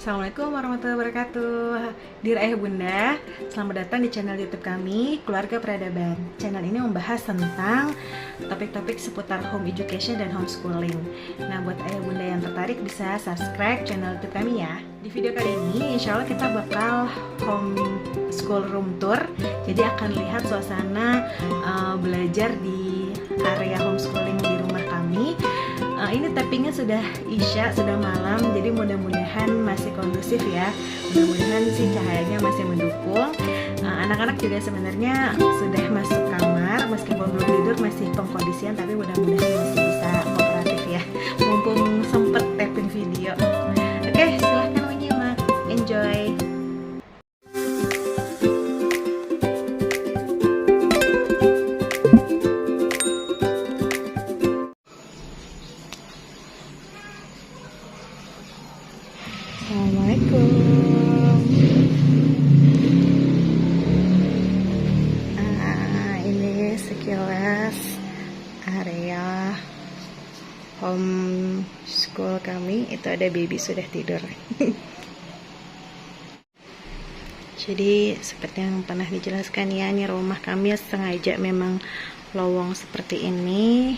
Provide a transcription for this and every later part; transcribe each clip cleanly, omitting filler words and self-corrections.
Assalamualaikum warahmatullahi wabarakatuh. Dear Ayah Bunda, selamat datang di channel YouTube kami, Keluarga Peradaban. Channel ini membahas tentang topik-topik seputar home education dan homeschooling. Nah, buat Ayah Bunda yang tertarik bisa subscribe channel YouTube kami ya. Di video kali ini, insya Allah kita bakal home school room tour. Jadi akan lihat suasana belajar di area homeschooling di rumah kami. Ini tappingnya sudah isya, sudah malam, jadi mudah-mudahan masih kondusif ya. Mudah-mudahan sih cahayanya masih mendukung. Anak-anak juga sebenarnya sudah masuk kamar, meskipun belum tidur, masih pengkondisian, tapi mudah-mudahan masih bisa kooperatif ya. Mumpung sempet tapping video. Oke, silahkan menyimak, enjoy. Assalamualaikum. Ini sekilas area home school kami. Itu ada baby sudah tidur. Jadi seperti yang pernah dijelaskan ya, ini rumah kami sengaja memang lowong seperti ini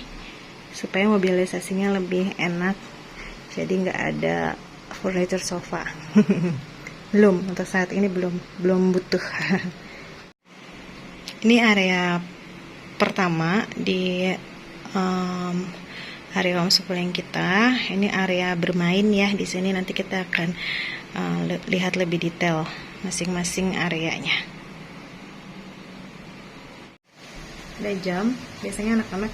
supaya mobilisasinya lebih enak. Jadi nggak ada furniture sofa. Belum, untuk saat ini belum butuh. Ini area pertama di area homeschooling kita. Ini area bermain ya. Di sini nanti kita akan lihat lebih detail masing-masing areanya. Ada jam. Biasanya anak-anak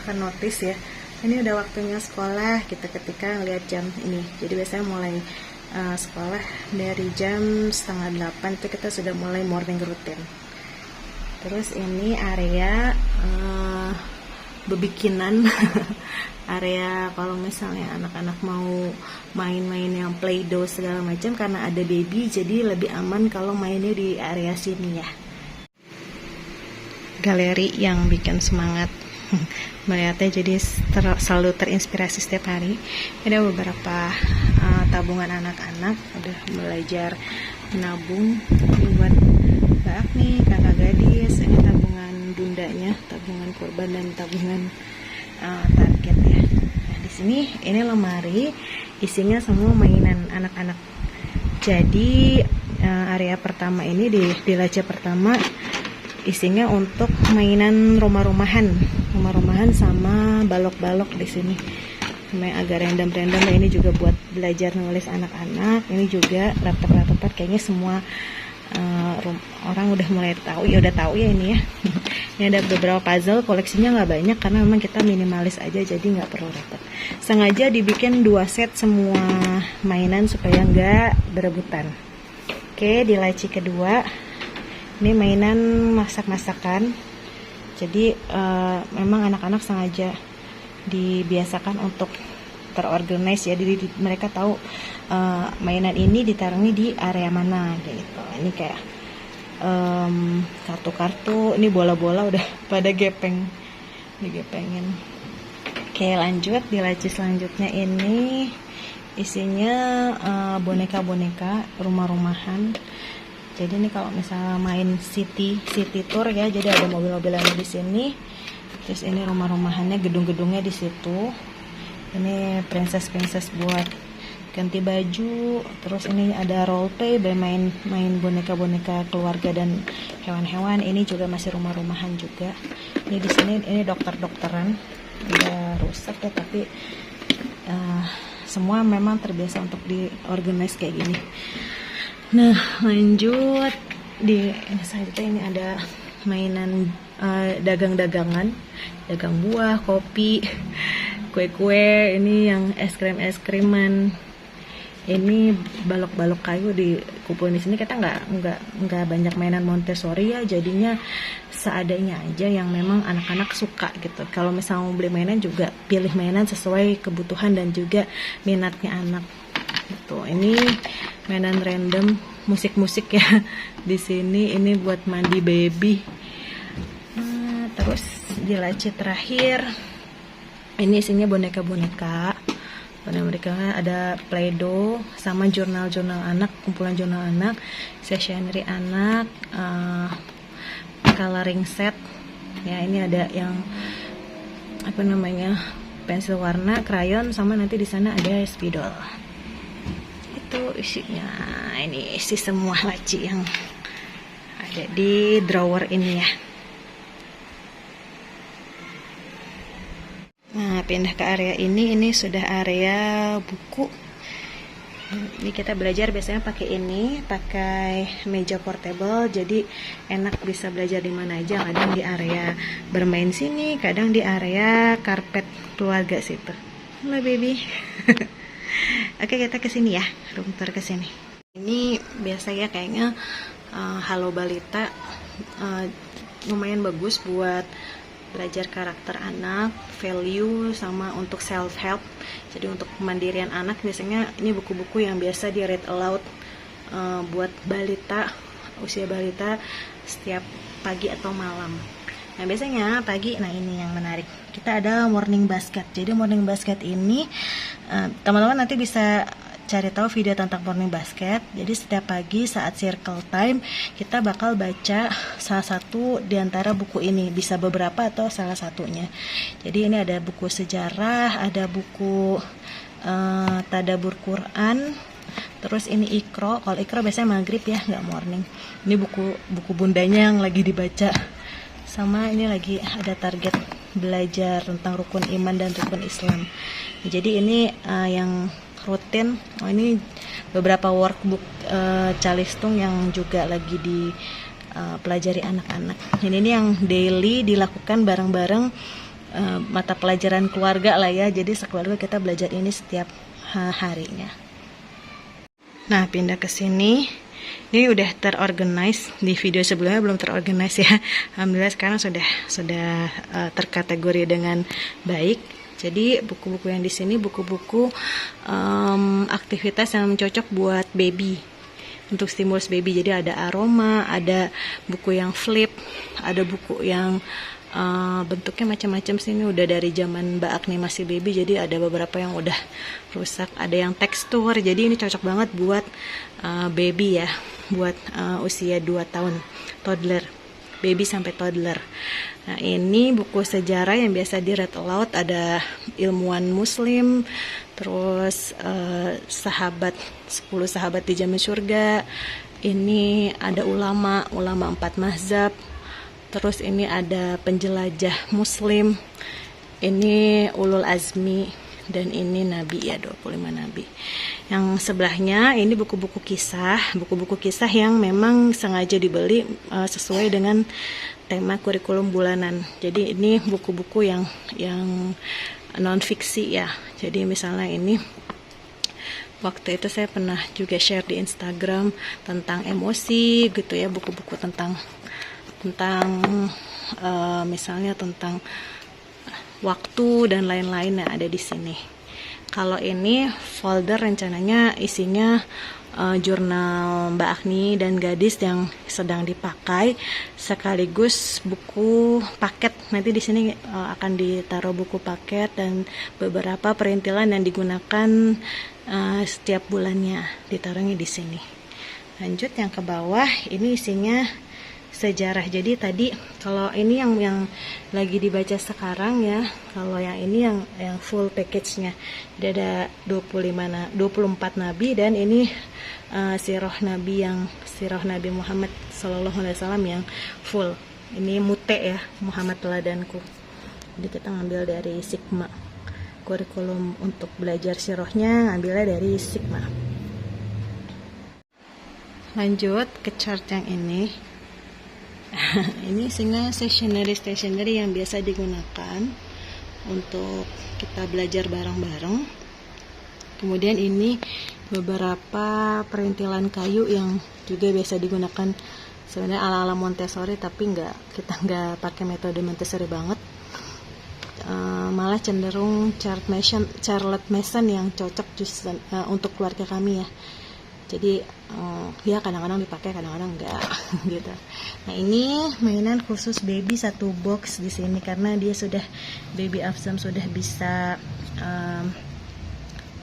akan notice ya. Ini udah waktunya sekolah, kita ketika ngeliat jam ini. Jadi biasanya mulai sekolah dari jam 7:30 itu kita sudah mulai morning routine. Terus ini area bebikinan. Area kalau misalnya anak-anak mau main-main yang play-doh segala macam, karena ada baby jadi lebih aman kalau mainnya di area sini ya. Galeri yang bikin semangat melihatnya, jadi selalu terinspirasi setiap hari. Ada beberapa tabungan anak-anak udah belajar menabung. Ini buat Mbak Agni, kakak gadis. Ini tabungan bundanya, tabungan korban dan tabungan target ya. Nah, di sini ini lemari isinya semua mainan anak-anak. Jadi area pertama ini di laci pertama isinya untuk mainan rumah-rumahan sama balok-balok di sini. Sama yang agak random-random. Ini juga buat belajar nulis anak-anak. Ini juga laptop kayaknya semua orang udah mulai tahu ya, ini ya. Ini ada beberapa puzzle, koleksinya nggak banyak karena memang kita minimalis aja, jadi nggak perlu repot. Sengaja dibikin 2 set semua mainan supaya nggak berebutan. Oke, di laci kedua ini mainan masak-masakan. Jadi memang anak-anak sengaja dibiasakan untuk terorganize ya. Jadi mereka tahu mainan ini ditaruhnya di area mana gitu. Ini kayak kartu-kartu, ini bola-bola udah pada digepengin. Oke, lanjut di laci selanjutnya. Ini isinya boneka-boneka rumah-rumahan. Jadi ini kalau misalnya main city tour ya, jadi ada mobil-mobilannya di sini. Terus ini rumah-rumahannya, gedung-gedungnya di situ. Ini princess buat ganti baju. Terus ini ada role play, main boneka-boneka keluarga dan hewan-hewan. Ini juga masih rumah-rumahan juga. Ini di sini ini dokter-dokteran. Udah rusak ya, tapi semua memang terbiasa untuk diorganize kayak gini. Nah, lanjut di selanjutnya ini ada mainan dagang-dagangan, dagang buah, kopi, kue-kue. Ini yang es kriman. Ini balok-balok kayu dikumpulin di sini. Kita nggak banyak mainan Montessori ya, jadinya seadanya aja yang memang anak-anak suka gitu. Kalau misalnya mau beli mainan juga pilih mainan sesuai kebutuhan dan juga minatnya anak. Gitu. Ini mainan random, musik ya di sini. Ini buat mandi baby. Terus di laci terakhir ini isinya boneka-boneka. Pada mereka ada Play-Doh sama jurnal-jurnal anak, kumpulan jurnal anak, stationery anak, coloring set. Ya, ini ada yang apa namanya, pensil warna, krayon, sama nanti di sana ada spidol. Itu isinya. Ini isi semua laci yang ada di drawer ini ya. Nah, pindah ke area ini sudah area buku. Ini kita belajar biasanya pakai ini, pakai meja portable, jadi enak bisa belajar di mana aja. Kadang di area bermain sini, kadang di area karpet keluarga situ. Halo baby. Oke, kita ke sini ya, room tour ke sini. Ini biasa ya kayaknya Halo Balita, lumayan bagus buat belajar karakter anak, value, sama untuk self help. Jadi untuk kemandirian anak biasanya ini buku-buku yang biasa di read aloud buat balita, usia balita setiap pagi atau malam. Nah biasanya pagi, nah ini yang menarik, kita ada morning basket. Jadi morning basket ini teman-teman nanti bisa cari tahu video tentang morning basket. Jadi setiap pagi saat circle time kita bakal baca salah satu di antara buku ini, bisa beberapa atau salah satunya. Jadi ini ada buku sejarah, ada buku tadabbur Quran, terus ini Iqra. Kalau Iqra biasanya maghrib ya, nggak morning. Ini buku bundanya yang lagi dibaca. Sama ini lagi ada target belajar tentang rukun iman dan rukun Islam. Jadi ini yang rutin. Ini beberapa workbook Calistung yang juga lagi dipelajari anak-anak. Ini yang daily dilakukan bareng-bareng mata pelajaran keluarga lah ya. Jadi sekeluarga kita belajar ini setiap harinya. Nah, pindah ke sini. Ini udah terorganize. Di video sebelumnya belum terorganize ya. Alhamdulillah sekarang sudah terkategori dengan baik. Jadi buku-buku yang di sini buku-buku aktivitas yang cocok buat baby, untuk stimulus baby. Jadi ada aroma, ada buku yang flip, ada buku yang bentuknya macam-macam. Sini udah dari zaman Mbak Agni masih baby, jadi ada beberapa yang udah rusak. Ada yang tekstur, jadi ini cocok banget buat baby ya, buat usia 2 tahun, toddler, baby sampai toddler. Nah ini buku sejarah yang biasa di read aloud, ada ilmuwan muslim, terus 10 sahabat di Jamin Surga, ini ada ulama 4 mazhab, terus ini ada penjelajah muslim, ini ulul azmi, dan ini nabi ya, 25 nabi. Yang sebelahnya ini buku-buku kisah yang memang sengaja dibeli sesuai dengan tema kurikulum bulanan. Jadi ini buku-buku yang non fiksi ya. Jadi misalnya ini waktu itu saya pernah juga share di Instagram tentang emosi gitu ya, buku-buku tentang misalnya tentang waktu dan lain-lain yang ada di sini. Kalau ini folder rencananya isinya jurnal Mbak Agni dan gadis yang sedang dipakai, sekaligus buku paket. Nanti di sini akan ditaruh buku paket dan beberapa perintilan yang digunakan setiap bulannya, ditaruhnya di sini. Lanjut yang ke bawah, ini isinya sejarah. Jadi tadi kalau ini yang lagi dibaca sekarang ya, kalau yang ini yang full package-nya. Jadi ada 24 nabi, dan ini sirah Nabi Muhammad SAW yang full. Ini mute ya, Muhammad teladanku. Jadi kita ngambil dari Sigma. Kurikulum untuk belajar sirahnya ngambilnya dari Sigma. Lanjut ke chart yang ini. Ini singa stationery yang biasa digunakan untuk kita belajar bareng-bareng. Kemudian ini beberapa perintilan kayu yang juga biasa digunakan, sebenarnya ala-ala Montessori, tapi kita nggak pakai metode Montessori banget. Malah cenderung Charlotte Mason yang cocok untuk keluarga kami ya. Jadi ya kadang-kadang dipakai, kadang-kadang enggak gitu. Nah ini mainan khusus baby, 1 box di sini karena dia baby Afzam sudah bisa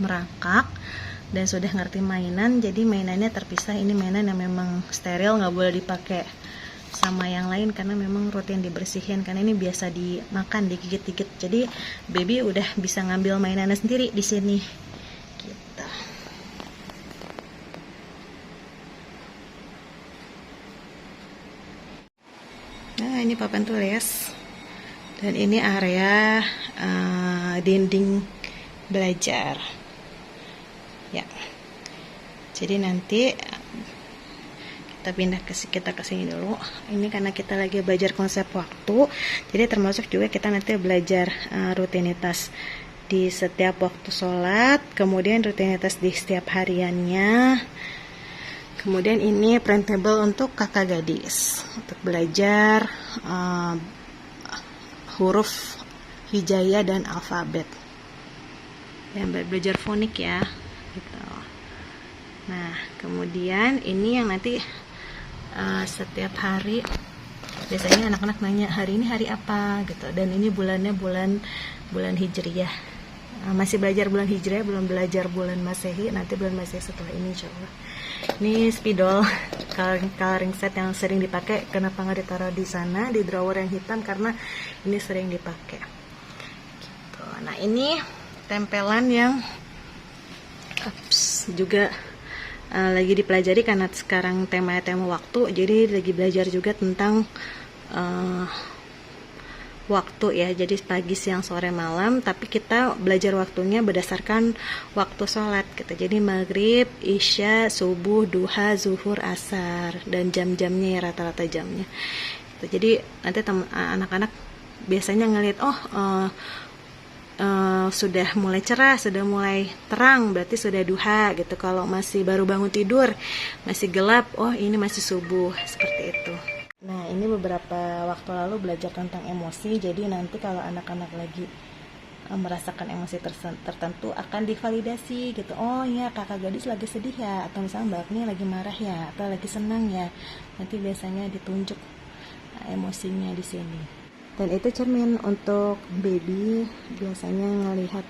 merangkak dan sudah ngerti mainan, jadi mainannya terpisah. Ini mainan yang memang steril, nggak boleh dipakai sama yang lain karena memang rutin dibersihin, karena ini biasa dimakan, digigit-gigit. Jadi baby udah bisa ngambil mainannya sendiri di sini. Gitu. Nah, ini papan tulis. Dan ini area dinding belajar. Ya. Jadi nanti kita ke sini dulu. Ini karena kita lagi belajar konsep waktu, jadi termasuk juga kita nanti belajar rutinitas di setiap waktu sholat, kemudian rutinitas di setiap hariannya. Kemudian ini printable untuk kakak gadis untuk belajar huruf hijaiyah dan alfabet. Yang belajar fonik ya, gitu. Nah, kemudian ini yang nanti setiap hari biasanya anak-anak nanya hari ini hari apa gitu, dan ini bulannya bulan hijriyah. Masih belajar bulan hijriyah, belum belajar bulan masehi. Nanti bulan masehi setelah ini insyaallah. Ini spidol coloring set yang sering dipakai. Kenapa nggak ditaruh di sana di drawer yang hitam, karena ini sering dipakai gitu. Nah, ini tempelan yang juga lagi dipelajari karena sekarang tema waktu, jadi lagi belajar juga tentang waktu ya. Jadi pagi, siang, sore, malam, tapi kita belajar waktunya berdasarkan waktu sholat gitu. Jadi maghrib, isya, subuh, duha, zuhur, asar, dan jam-jamnya ya, rata-rata jamnya gitu. Jadi nanti anak-anak biasanya ngelihat sudah mulai cerah, sudah mulai terang, berarti sudah duha gitu. Kalau masih baru bangun tidur, masih gelap, oh ini masih subuh, seperti itu. Nah, ini beberapa waktu lalu belajar tentang emosi. Jadi nanti kalau anak-anak lagi merasakan emosi tertentu akan divalidasi gitu. Oh ya, kakak gadis lagi sedih ya, atau misalnya mbak Agni lagi marah ya, atau lagi senang ya. Nanti biasanya ditunjuk emosinya di sini. Dan itu cermin untuk baby, biasanya ngelihat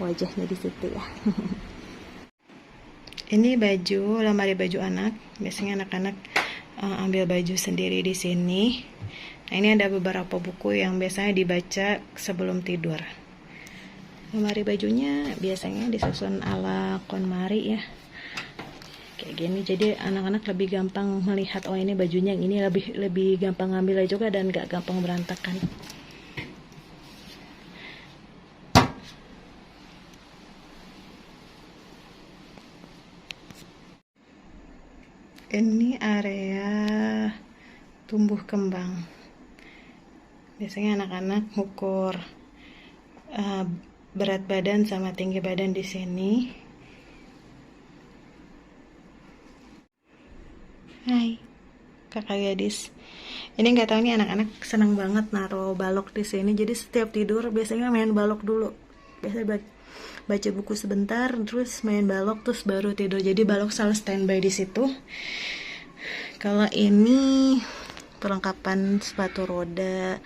wajahnya di situ ya. Ini baju, lemari baju anak. Biasanya anak-anak ambil baju sendiri di sini. Nah, ini ada beberapa buku yang biasanya dibaca sebelum tidur. Lemari bajunya biasanya disusun ala KonMari ya, kayak gini. Jadi anak-anak lebih gampang melihat, oh ini bajunya yang ini, lebih gampang ngambilnya juga dan gak gampang berantakan. Ini area tumbuh kembang. Biasanya anak-anak ukur berat badan sama tinggi badan di sini. Hai, kakak gadis. Ini nggak tahu nih, anak-anak senang banget naruh balok di sini. Jadi setiap tidur biasanya main balok dulu. Biasanya baca buku sebentar, terus main balok, terus baru tidur. Jadi balok selalu standby di situ. Kalau ini perlengkapan sepatu roda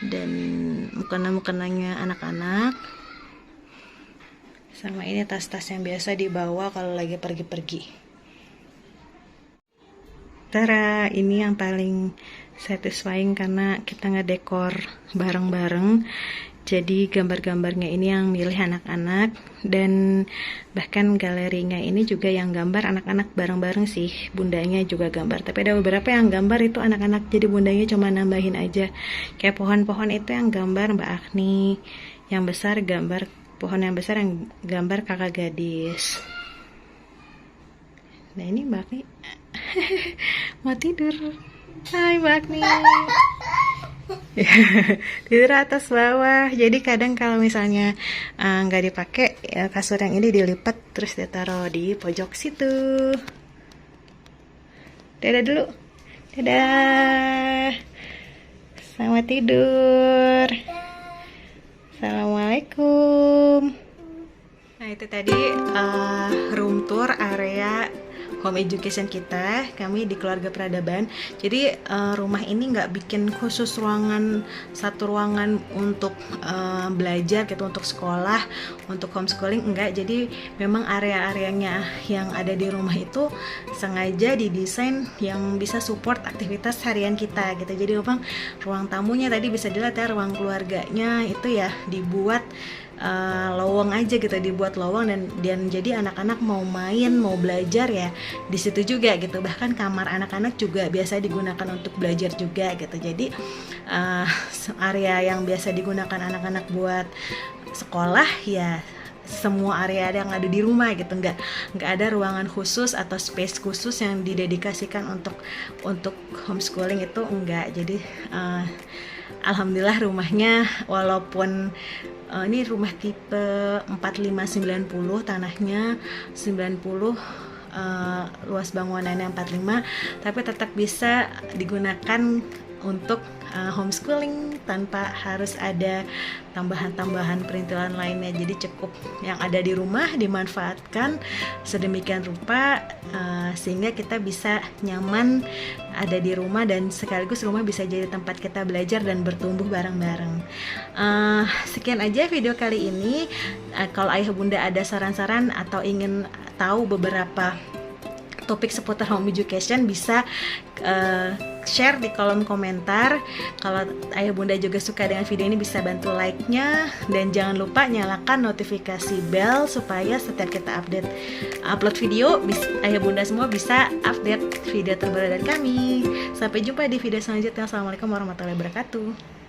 dan mukena-mukenanya anak-anak. Sama ini tas-tas yang biasa dibawa kalau lagi pergi-pergi. Tara, ini yang paling satisfying karena kita ngedekor bareng-bareng. Jadi gambar-gambarnya ini yang milih anak-anak, dan bahkan galerinya ini juga yang gambar anak-anak bareng-bareng sih. Bundanya juga gambar, tapi ada beberapa yang gambar itu anak-anak, jadi bundanya cuma nambahin aja. Kayak pohon-pohon itu yang gambar Mbak Agni, yang besar gambar pohon yang besar, yang gambar kakak gadis. Nah, ini Mbak Agni mau tidur. Hai Mbak Agni. Tidur atas bawah. Jadi kadang kalau misalnya nggak dipakai ya, kasur yang ini dilipat terus ditaruh di pojok situ. Dadah dulu. Dadah. Selamat tidur. Assalamualaikum. Nah, itu tadi room tour area home education kita, kami di keluarga peradaban. Jadi rumah ini nggak bikin khusus satu ruangan untuk belajar gitu, untuk sekolah, untuk homeschooling, enggak. Jadi memang area-areanya yang ada di rumah itu sengaja didesain yang bisa support aktivitas harian kita gitu. Jadi memang ruang tamunya tadi bisa dilihat ya, ruang keluarganya itu ya dibuat lowong aja gitu, dibuat lowong dan jadi anak-anak mau main, mau belajar ya di situ juga gitu. Bahkan kamar anak-anak juga biasa digunakan untuk belajar juga gitu. Jadi area yang biasa digunakan anak-anak buat sekolah ya semua area yang ada di rumah gitu, nggak ada ruangan khusus atau space khusus yang didedikasikan untuk homeschooling itu enggak. Jadi alhamdulillah rumahnya walaupun ini rumah tipe 4590, tanahnya 90, luas bangunannya 45, tapi tetap bisa digunakan untuk homeschooling tanpa harus ada tambahan-tambahan perintilan lainnya. Jadi cukup yang ada di rumah dimanfaatkan sedemikian rupa sehingga kita bisa nyaman ada di rumah dan sekaligus rumah bisa jadi tempat kita belajar dan bertumbuh bareng-bareng. Sekian aja video kali ini. Kalau ayah bunda ada saran-saran atau ingin tahu beberapa topik seputar home education bisa share di kolom komentar. Kalau ayah bunda juga suka dengan video ini bisa bantu like-nya dan jangan lupa nyalakan notifikasi bell supaya setiap kita upload video ayah bunda semua bisa update video terbaru dari kami. Sampai jumpa di video selanjutnya. Assalamualaikum warahmatullahi wabarakatuh.